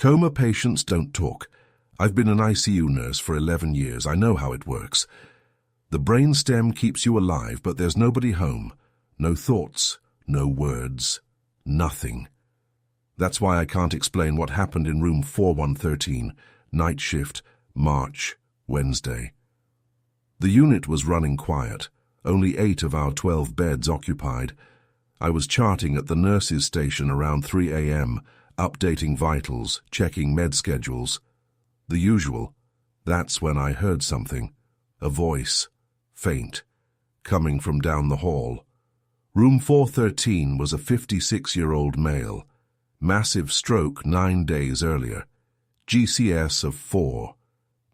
Coma patients don't talk. I've been an ICU nurse for 11 years. I know how it works. The brainstem keeps you alive, but there's nobody home. No thoughts, no words, nothing. That's why I can't explain what happened in room 4113, night shift, March, Wednesday. The unit was running quiet, only 8 of our 12 beds occupied. I was charting at the nurses' station around 3 a.m., updating vitals, checking med schedules. The usual. That's when I heard something. A voice, faint, coming from down the hall. Room 413 was a 56-year-old male. Massive stroke 9 days earlier. GCS of 4.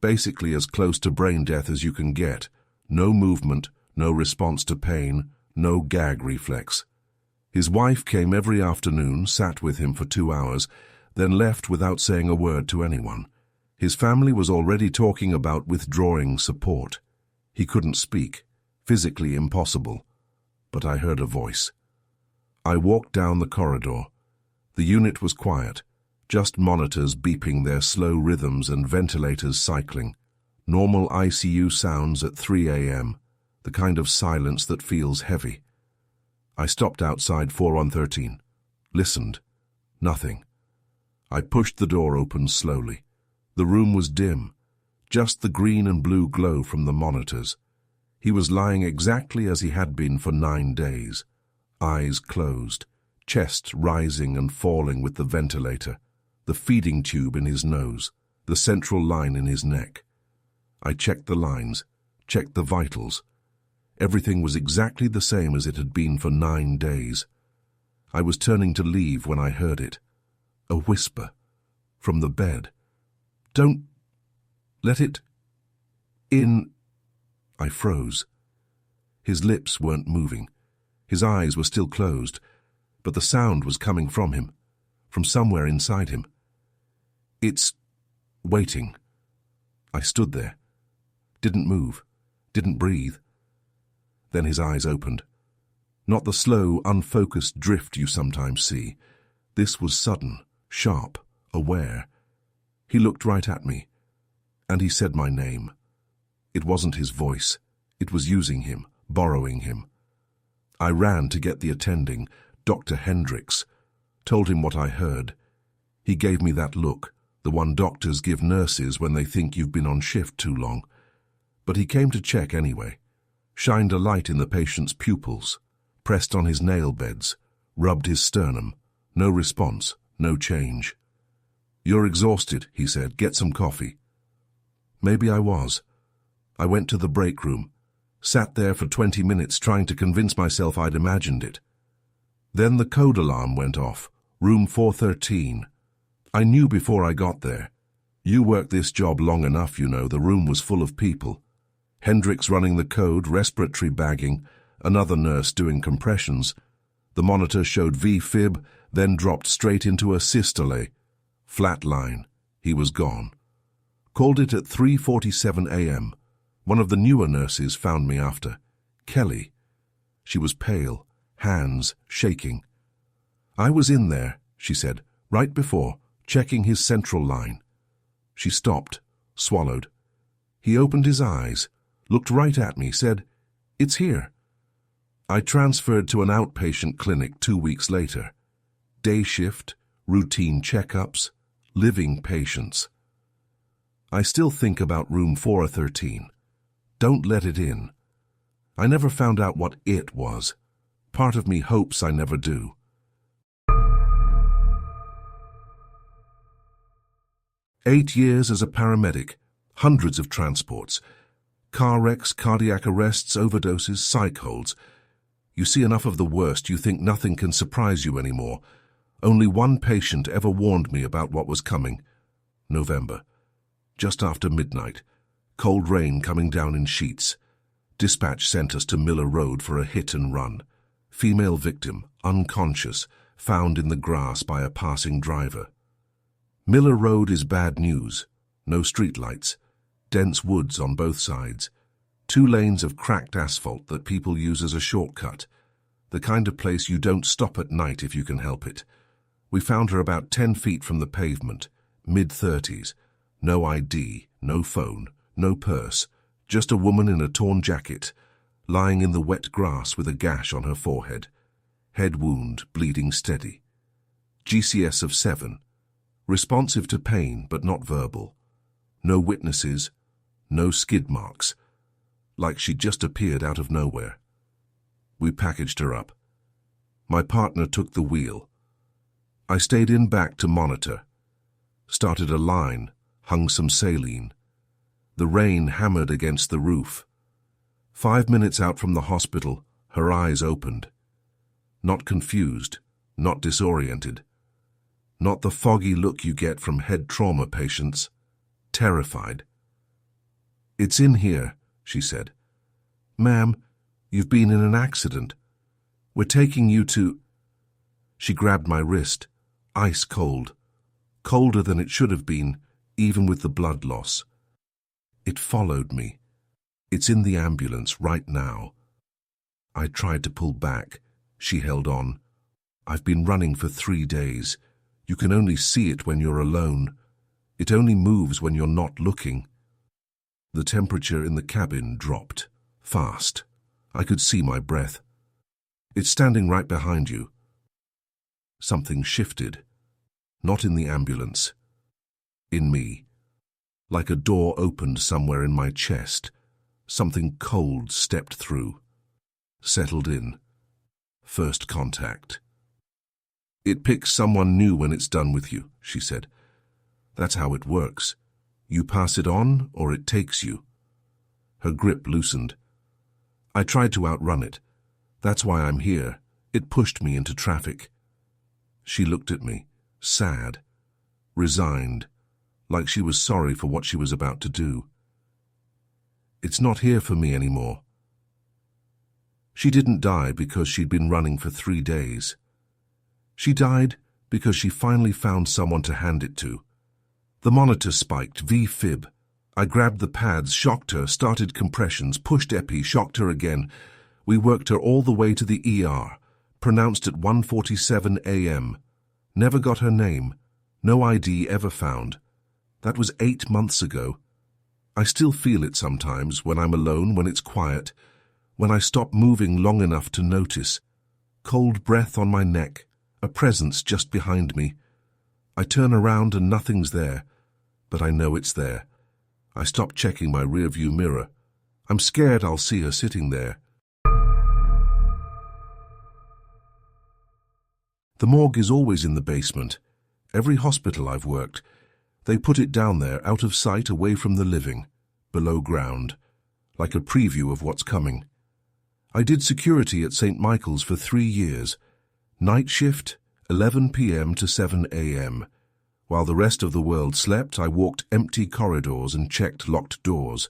Basically as close to brain death as you can get. No movement, no response to pain, no gag reflex. His wife came every afternoon, sat with him for 2 hours, then left without saying a word to anyone. His family was already talking about withdrawing support. He couldn't speak, physically impossible. But I heard a voice. I walked down the corridor. The unit was quiet, just monitors beeping their slow rhythms and ventilators cycling. Normal ICU sounds at 3 a.m., the kind of silence that feels heavy. I stopped outside 4113, listened. Nothing. I pushed the door open slowly. The room was dim, just the green and blue glow from the monitors. He was lying exactly as he had been for 9 days. Eyes closed, chest rising and falling with the ventilator, the feeding tube in his nose, the central line in his neck. I checked the lines, checked the vitals. Everything was exactly the same as it had been for 9 days. I was turning to leave when I heard it. A whisper. From the bed. "Don't let it in." I froze. His lips weren't moving. His eyes were still closed, but the sound was coming from him, from somewhere inside him. "It's waiting." I stood there. Didn't move. Didn't breathe. Then his eyes opened. Not the slow, unfocused drift you sometimes see. This was sudden, sharp, aware. He looked right at me, and he said my name. It wasn't his voice. It was using him, borrowing him. I ran to get the attending, Dr. Hendricks, told him what I heard. He gave me that look, the one doctors give nurses when they think you've been on shift too long. But he came to check anyway. Shined a light in the patient's pupils, pressed on his nail beds, rubbed his sternum. No response, no change. "You're exhausted," he said. "Get some coffee." Maybe I was. I went to the break room, sat there for 20 minutes trying to convince myself I'd imagined it. Then the code alarm went off, room 413. I knew before I got there. You work this job long enough, you know, the room was full of people. Hendricks running the code, respiratory bagging, another nurse doing compressions. The monitor showed V-fib, then dropped straight into a systole. Flat line. He was gone. Called it at 3:47 a.m. One of the newer nurses found me after. Kelly. She was pale, hands shaking. "I was in there," she said, "right before, checking his central line." She stopped, swallowed. He opened his eyes, looked right at me, said, "It's here." I transferred to an outpatient clinic 2 weeks later. Day shift, routine checkups, living patients. I still think about room 413. Don't let it in. I never found out what it was. Part of me hopes I never do. Eight years as a paramedic, hundreds of transports. Car wrecks, cardiac arrests, overdoses, psych holds. You see enough of the worst, you think nothing can surprise you anymore. Only one patient ever warned me about what was coming. November. Just after midnight. Cold rain coming down in sheets. Dispatch sent us to Miller Road for a hit and run. Female victim, unconscious, found in the grass by a passing driver. Miller Road is bad news. No streetlights. Dense woods on both sides. 2 lanes of cracked asphalt that people use as a shortcut. The kind of place you don't stop at night if you can help it. We found her about 10 feet from the pavement, mid-30s. No ID, no phone, no purse. Just a woman in a torn jacket, lying in the wet grass with a gash on her forehead. Head wound, bleeding steady. GCS of 7. Responsive to pain, but not verbal. No witnesses, no skid marks. Like she'd just appeared out of nowhere. We packaged her up. My partner took the wheel. I stayed in back to monitor. Started a line, hung some saline. The rain hammered against the roof. 5 minutes out from the hospital, her eyes opened. Not confused, not disoriented. Not the foggy look you get from head trauma patients. Terrified. "It's in here," she said. "Ma'am, you've been in an accident. We're taking you to—" She grabbed my wrist, ice cold. Colder than it should have been, even with the blood loss. It followed me. "It's in the ambulance right now." I tried to pull back. She held on. "I've been running for 3 days. You can only see it when you're alone. It only moves when you're not looking." The temperature in the cabin dropped. Fast. I could see my breath. "It's standing right behind you." Something shifted. Not in the ambulance. In me. Like a door opened somewhere in my chest. Something cold stepped through. Settled in. First contact. "It picks someone new when it's done with you," she said. "That's how it works. You pass it on, or it takes you." Her grip loosened. I tried to outrun it. "That's why I'm here. It pushed me into traffic." She looked at me, sad, resigned, like she was sorry for what she was about to do. "It's not here for me anymore." She didn't die because she'd been running for 3 days. She died because she finally found someone to hand it to. The monitor spiked, V-fib. I grabbed the pads, shocked her, started compressions, pushed epi, shocked her again. We worked her all the way to the ER, pronounced at 1:47 a.m. Never got her name. No ID ever found. That was 8 months ago. I still feel it sometimes when I'm alone, when it's quiet, when I stop moving long enough to notice. Cold breath on my neck, a presence just behind me. I turn around and nothing's there, but I know it's there. I stop checking my rearview mirror. I'm scared I'll see her sitting there. The morgue is always in the basement. Every hospital I've worked, they put it down there, out of sight, away from the living, below ground, like a preview of what's coming. I did security at St. Michael's for 3 years. Night shift, 11 p.m. to 7 a.m. While the rest of the world slept, I walked empty corridors and checked locked doors.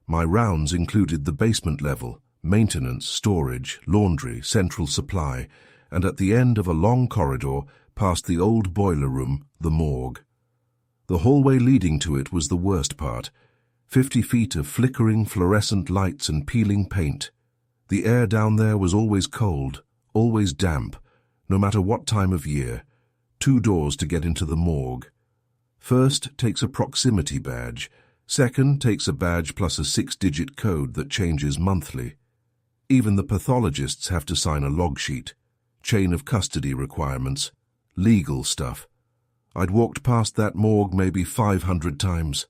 My rounds included the basement level, maintenance, storage, laundry, central supply, and at the end of a long corridor, past the old boiler room, the morgue. The hallway leading to it was the worst part. 50 feet of flickering fluorescent lights and peeling paint. The air down there was always cold, always damp, no matter what time of year. 2 doors to get into the morgue. First takes a proximity badge. Second takes a badge plus a 6-digit code that changes monthly. Even the pathologists have to sign a log sheet. Chain of custody requirements. Legal stuff. I'd walked past that morgue maybe 500 times.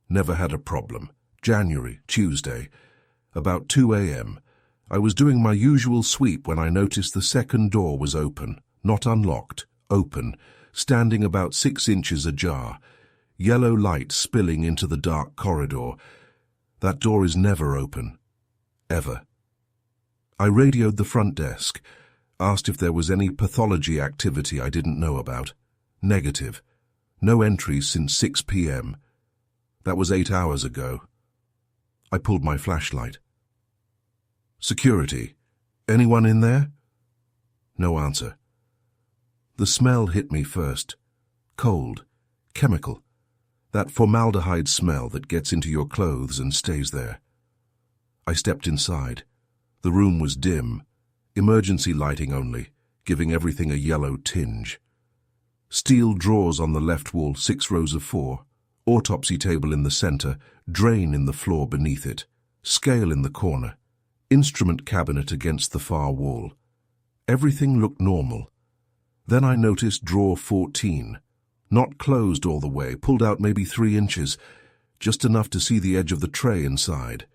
Never had a problem. January, Tuesday. About 2 a.m. I was doing my usual sweep when I noticed the second door was open. Not unlocked. Open, standing about 6 inches ajar, yellow light spilling into the dark corridor. That door is never open. Ever. I radioed the front desk, asked if there was any pathology activity I didn't know about. Negative. No entries since 6 p.m. That was 8 hours ago. I pulled my flashlight. Security. Anyone in there? No answer. The smell hit me first. Cold. Chemical. That formaldehyde smell that gets into your clothes and stays there. I stepped inside. The room was dim. Emergency lighting only, giving everything a yellow tinge. Steel drawers on the left wall, 6 rows of 4. Autopsy table in the center, drain in the floor beneath it. Scale in the corner. Instrument cabinet against the far wall. Everything looked normal. Then I noticed drawer 14. Not closed all the way, pulled out maybe 3 inches, just enough to see the edge of the tray inside.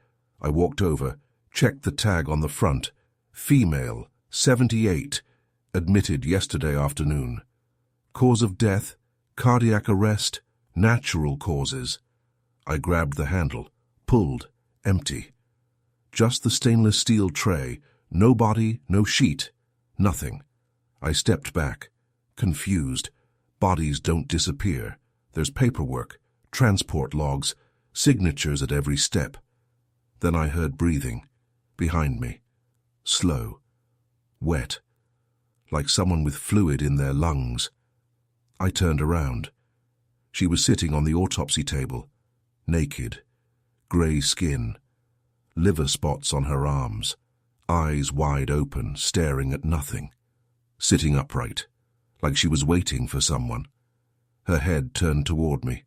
I walked over, checked the tag on the front. Female, 78, admitted yesterday afternoon. Cause of death, cardiac arrest, natural causes. I grabbed the handle, pulled, empty. Just the stainless steel tray, no body, no sheet, nothing. I stepped back, confused. Bodies don't disappear. There's paperwork, transport logs, signatures at every step. Then I heard breathing, behind me. Slow, wet, like someone with fluid in their lungs. I turned around. She was sitting on the autopsy table, naked, grey skin, liver spots on her arms, eyes wide open, staring at nothing, sitting upright, like she was waiting for someone. Her head turned toward me.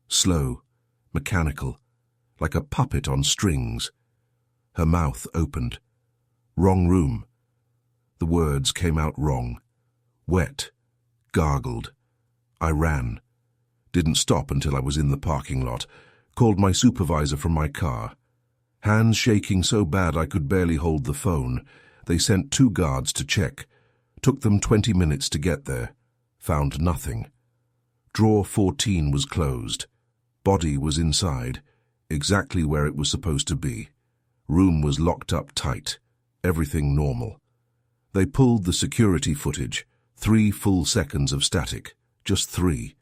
Slow, mechanical, like a puppet on strings. Her mouth opened. Wrong room. The words came out wrong. Wet. Gargled. I ran. Didn't stop until I was in the parking lot. Called my supervisor from my car. Hands shaking so bad I could barely hold the phone. They sent 2 guards to check. Took them 20 minutes to get there. Found nothing. Drawer 14 was closed. Body was inside, exactly where it was supposed to be. Room was locked up tight. Everything normal. They pulled the security footage. 3 full seconds of static. Just 3.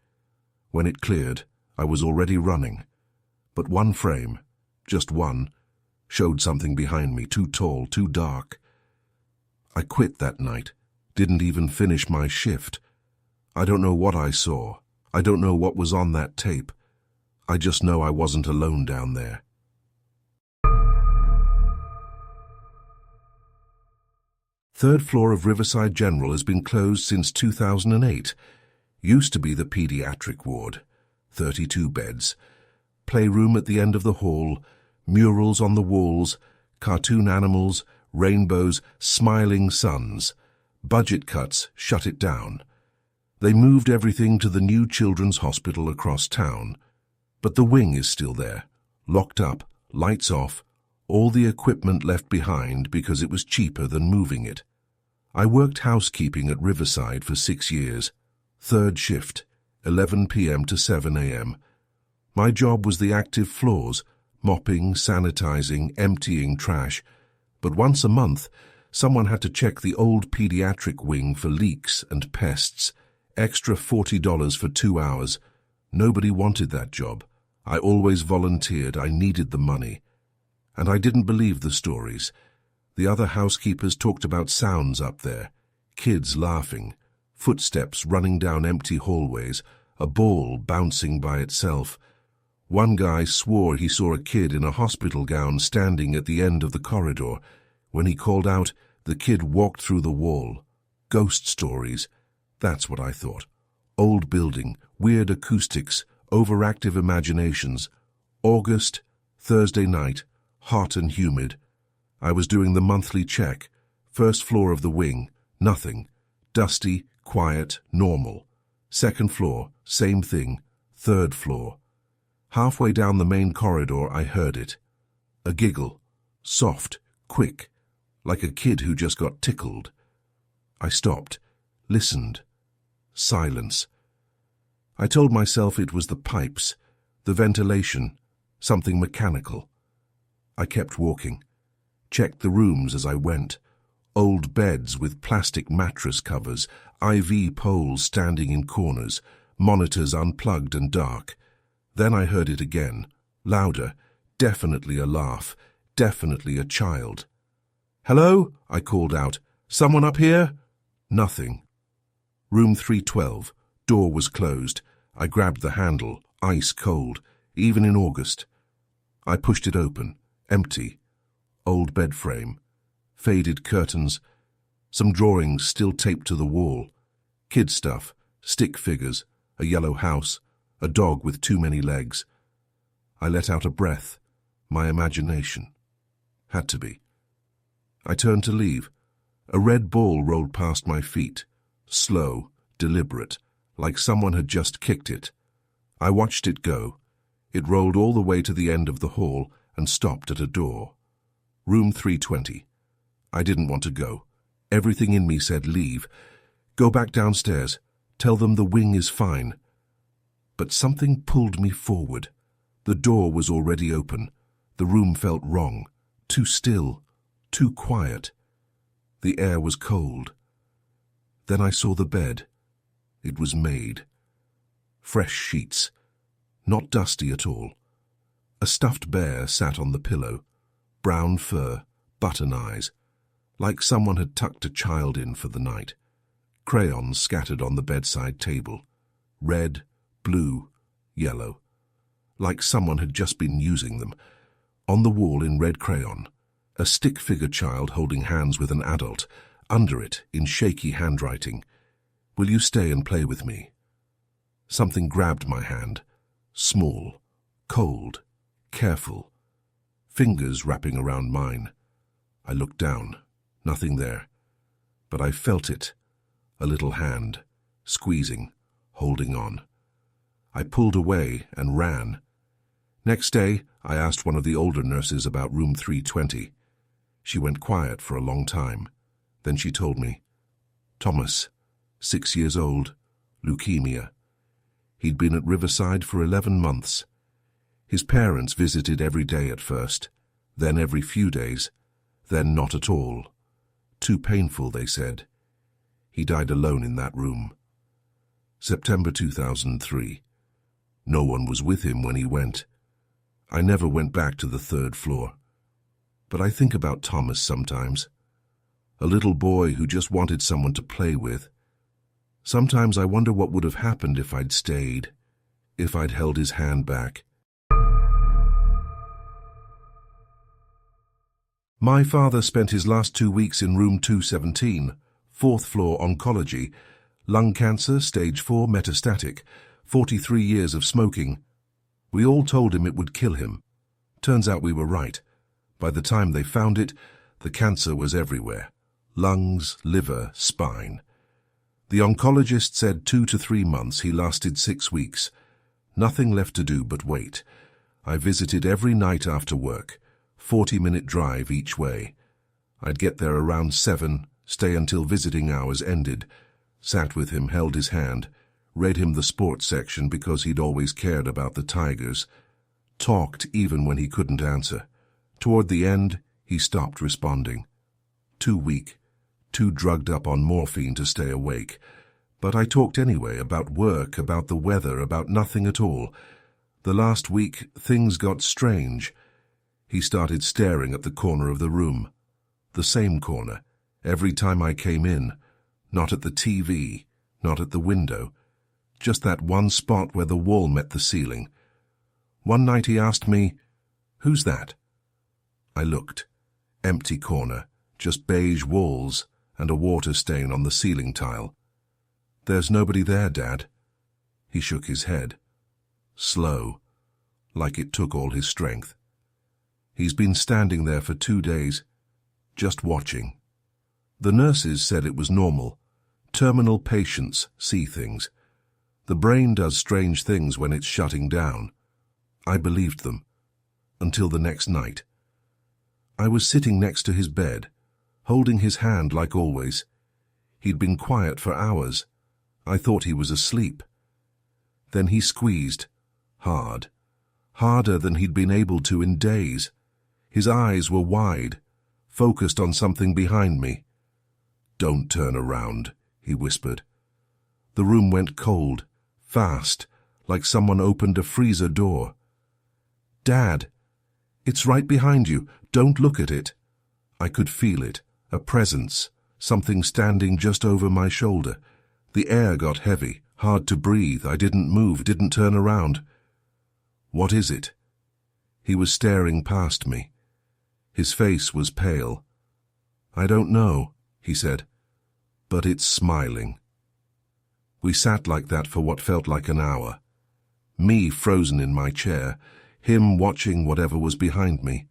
When it cleared, I was already running. But one frame, just one, showed something behind me, too tall, too dark. I quit that night. Didn't even finish my shift. I don't know what I saw. I don't know what was on that tape. I just know I wasn't alone down there. Third floor of Riverside General has been closed since 2008. Used to be the pediatric ward. 32 beds. Playroom at the end of the hall. Murals on the walls. Cartoon animals. Rainbows. Smiling suns. Budget cuts shut it down. They moved everything to the new children's hospital across town. But the wing is still there. Locked up. Lights off. All the equipment left behind because it was cheaper than moving it. I worked housekeeping at Riverside for 6 years. 3rd shift, 11 p.m. to 7 a.m. My job was the active floors, mopping, sanitizing, emptying trash. But once a month, someone had to check the old pediatric wing for leaks and pests. Extra $40 for 2 hours. Nobody wanted that job. I always volunteered. I needed the money. And I didn't believe the stories. The other housekeepers talked about sounds up there. Kids laughing, footsteps running down empty hallways, a ball bouncing by itself. One guy swore he saw a kid in a hospital gown standing at the end of the corridor. When he called out, the kid walked through the wall. Ghost stories. That's what I thought. Old building, weird acoustics, overactive imaginations. August, Thursday night. Hot and humid. I was doing the monthly check. 1st floor of the wing, nothing. Dusty, quiet, normal. 2nd floor, same thing. 3rd floor. Halfway down the main corridor, I heard it. A giggle. Soft, quick, like a kid who just got tickled. I stopped, listened. Silence. I told myself it was the pipes, the ventilation, something mechanical. I kept walking, checked the rooms as I went. Old beds with plastic mattress covers, IV poles standing in corners, monitors unplugged and dark. Then I heard it again, louder, definitely a laugh, definitely a child. "Hello?" I called out. "Someone up here?" Nothing. Room 312. Door was closed. I grabbed the handle, ice cold, even in August. I pushed it open. Empty. Old bed frame. Faded curtains. Some drawings still taped to the wall. Kid stuff. Stick figures, a yellow house, a dog with too many legs. I let out a breath. My imagination. Had to be. I turned to leave. A red ball rolled past my feet. Slow, deliberate, like someone had just kicked it. I watched it go. It rolled all the way to the end of the hall and stopped at a door. Room 320. I didn't want to go. Everything in me said leave. Go back downstairs. Tell them the wing is fine. But something pulled me forward. The door was already open. The room felt wrong. Too still. Too quiet. The air was cold. Then I saw the bed. It was made. Fresh sheets. Not dusty at all. A stuffed bear sat on the pillow. Brown fur, button eyes. Like someone had tucked a child in for the night. Crayons scattered on the bedside table. Red, blue, yellow. Like someone had just been using them. On the wall in red crayon, a stick-figure child holding hands with an adult. Under it, in shaky handwriting, "Will you stay and play with me?" Something grabbed my hand. Small, cold, careful. Fingers wrapping around mine. I looked down. Nothing there. But I felt it. A little hand, squeezing, holding on. I pulled away and ran. Next day, I asked one of the older nurses about room 320. She went quiet for a long time. Then she told me, Thomas, 6 years old, leukemia. He'd been at Riverside for 11 months. His parents visited every day at first, then every few days, then not at all. Too painful, they said. He died alone in that room. September 2003. No one was with him when he went. I never went back to the 3rd floor. But I think about Thomas sometimes. A little boy who just wanted someone to play with. Sometimes I wonder what would have happened if I'd stayed, if I'd held his hand back. My father spent his last 2 weeks in room 217, 4th floor oncology, lung cancer, stage 4 metastatic, 43 years of smoking. We all told him it would kill him. Turns out we were right. By the time they found it, the cancer was everywhere. Lungs, liver, spine. The oncologist said 2 to 3 months. He lasted 6 weeks. Nothing left to do but wait. I visited every night after work, 40-minute drive each way. I'd get there around 7, stay until visiting hours ended, sat with him, held his hand, read him the sports section because he'd always cared about the Tigers, talked even when he couldn't answer. Toward the end, he stopped responding. Too weak, too drugged up on morphine to stay awake. But I talked anyway, about work, about the weather, about nothing at all. The last week, things got strange. He started staring at the corner of the room. The same corner, every time I came in. Not at the TV, not at the window. Just that one spot where the wall met the ceiling. One night he asked me, "Who's that?" I looked. Empty corner, just beige walls and a water stain on the ceiling tile. "There's nobody there, Dad." He shook his head. Slow, like it took all his strength. He's been standing there for 2 days, just watching. The nurses said it was normal. Terminal patients see things. The brain does strange things when it's shutting down. I believed them. Until the next night. I was sitting next to his bed, holding his hand like always. He'd been quiet for hours. I thought he was asleep. Then he squeezed, hard, harder than he'd been able to in days. His eyes were wide, focused on something behind me. "Don't turn around," he whispered. The room went cold, fast, like someone opened a freezer door. "Dad, it's right behind you. Don't look at it." I could feel it, a presence, something standing just over my shoulder. The air got heavy, hard to breathe. I didn't move, didn't turn around. "What is it?" He was staring past me. His face was pale. "I don't know," he said, "but it's smiling." We sat like that for what felt like an hour. Me frozen in my chair, him watching whatever was behind me.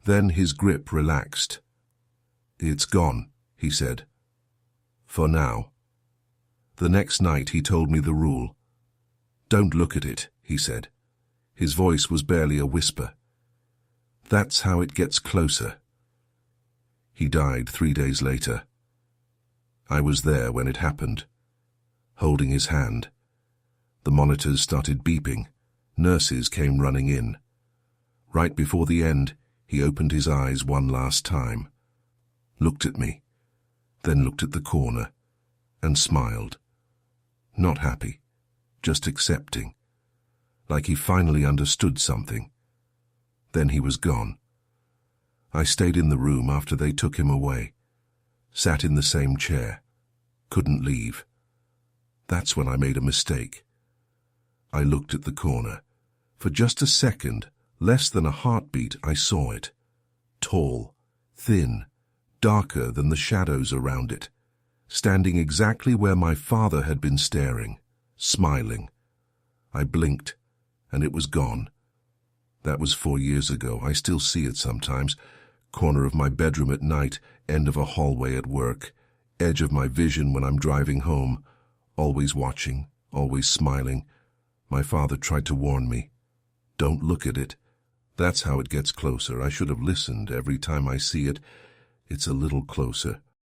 Then his grip relaxed. "It's gone," he said. "For now." The next night he told me the rule. "Don't look at it," he said. His voice was barely a whisper. "That's how it gets closer." He died 3 days later. I was there when it happened, holding his hand. The monitors started beeping. Nurses came running in. Right before the end, he opened his eyes one last time, looked at me, then looked at the corner, and smiled. Not happy, just accepting, like he finally understood something. Then he was gone. I stayed in the room after they took him away, sat in the same chair, couldn't leave. That's when I made a mistake. I looked at the corner. For just a second, less than a heartbeat, I saw it. Tall, thin, darker than the shadows around it, standing exactly where my father had been staring, smiling. I blinked, and it was gone. That was 4 years ago. I still see it sometimes. Corner of my bedroom at night, end of a hallway at work, edge of my vision when I'm driving home, always watching, always smiling. My father tried to warn me. Don't look at it. That's how it gets closer. I should have listened. Every time I see it, it's a little closer.